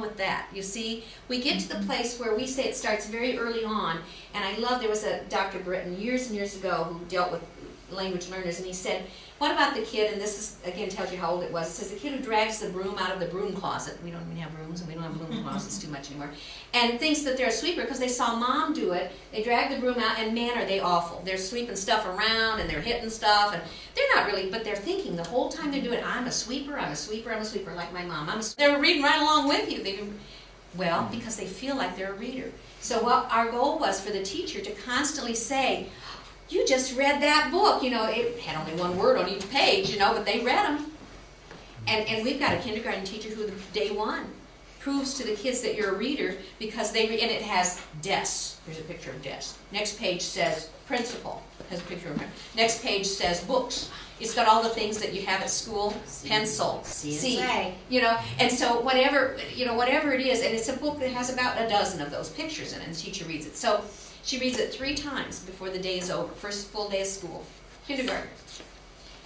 wrong with that? You see, we get to the place where we say it starts very early on, and I love, there was a Dr. Britton years and years ago who dealt with language learners, and he said, what about the kid, and this is, again, tells you how old it was, it says the kid who drags the broom out of the broom closet, we don't even have rooms, and we don't have broom closets too much anymore, and thinks that they're a sweeper because they saw mom do it. They drag the broom out, and man, are they awful. They're sweeping stuff around, and they're hitting stuff, and they're not really, but they're thinking the whole time they're doing it, I'm a sweeper, I'm a sweeper, I'm a sweeper, like my mom. They're reading right along with you. Well, because they feel like they're a reader. So what our goal was for the teacher to constantly say, you just read that book, you know, it had only one word on each page, you know, but they read them. And we've got a kindergarten teacher who, day one, proves to the kids that you're a reader because they read, and it has desk. There's a picture of desk. Next page says principal, has a picture of him. Next page says books. It's got all the things that you have at school, pencil, C, you know, and so whatever, you know, whatever it is, and it's a book that has about a dozen of those pictures in it, and the teacher reads it. So she reads it 3 times before the day is over, first full day of school, kindergarten.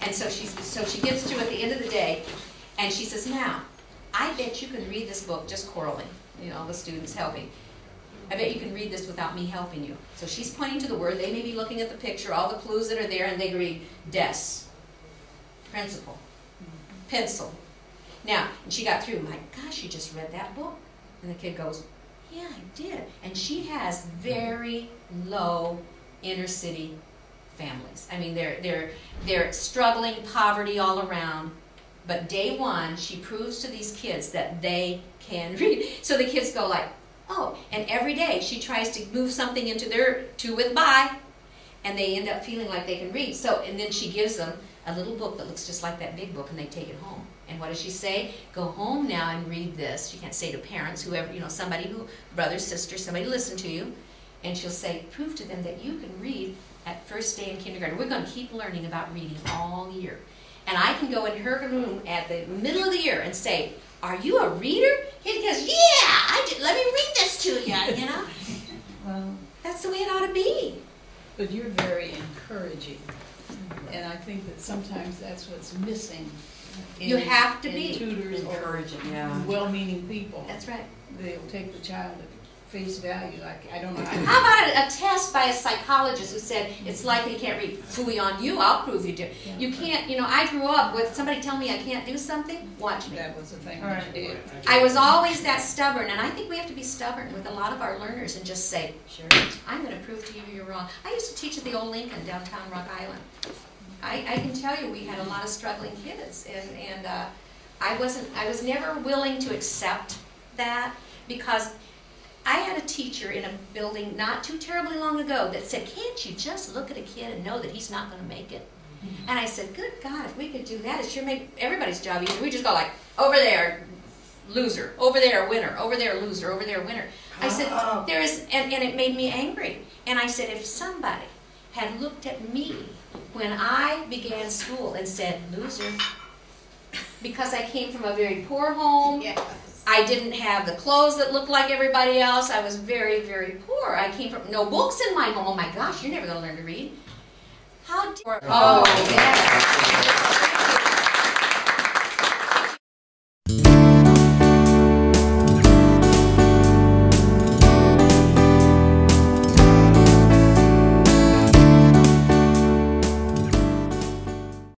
And so she gets through at the end of the day, and she says, now, I bet you can read this book just quarreling, you know, the students helping. I bet you can read this without me helping you. So she's pointing to the word, they may be looking at the picture, all the clues that are there, and they read desk, principal, pencil. Now, and she got through, my gosh, you just read that book. And the kid goes, yeah, I did. And she has very low inner city families. I mean, they're struggling, poverty all around. But day one, she proves to these kids that they can read. So the kids go like, oh, and every day she tries to move something into their to with by, and they end up feeling like they can read. So, and then she gives them a little book that looks just like that big book, and they take it home. And what does she say? Go home now and read this. She can't say to parents, whoever, you know, somebody who, brother, sister, somebody listen to you. And she'll say, prove to them that you can read at first day in kindergarten. We're going to keep learning about reading all year. And I can go in her room at the middle of the year and say, are you a reader? Kid goes, yeah, let me read this to you, you know. Well, that's the way it ought to be. But you're very encouraging. And I think that sometimes that's what's missing in, you have to be tutors encouraging, or well-meaning people. That's right. They'll take the child at face value. Like, I don't know. How about a test by a psychologist who said it's likely you can't read? Fooey on you, I'll prove you do. Yeah. You can't, you know, I grew up with somebody tell me I can't do something, watch me. That was the thing that you did. I was always that stubborn, and I think we have to be stubborn with a lot of our learners and just say, sure, I'm going to prove to you you're wrong. I used to teach at the old Lincoln, downtown Rock Island. I can tell you we had a lot of struggling kids, and I was never willing to accept that, because I had a teacher in a building not too terribly long ago that said, can't you just look at a kid and know that he's not going to make it? And I said, good God, if we could do that, it sure make everybody's job easier. We just go like, over there, loser, over there, winner, over there, loser, over there, winner. I said, there is, and it made me angry. And I said, if somebody had looked at me when I began school and said, loser, because I came from a very poor home, I didn't have the clothes that looked like everybody else, I was very, very poor. I came from no books in my home. Oh my gosh, you're never going to learn to read. How dare, oh, yes.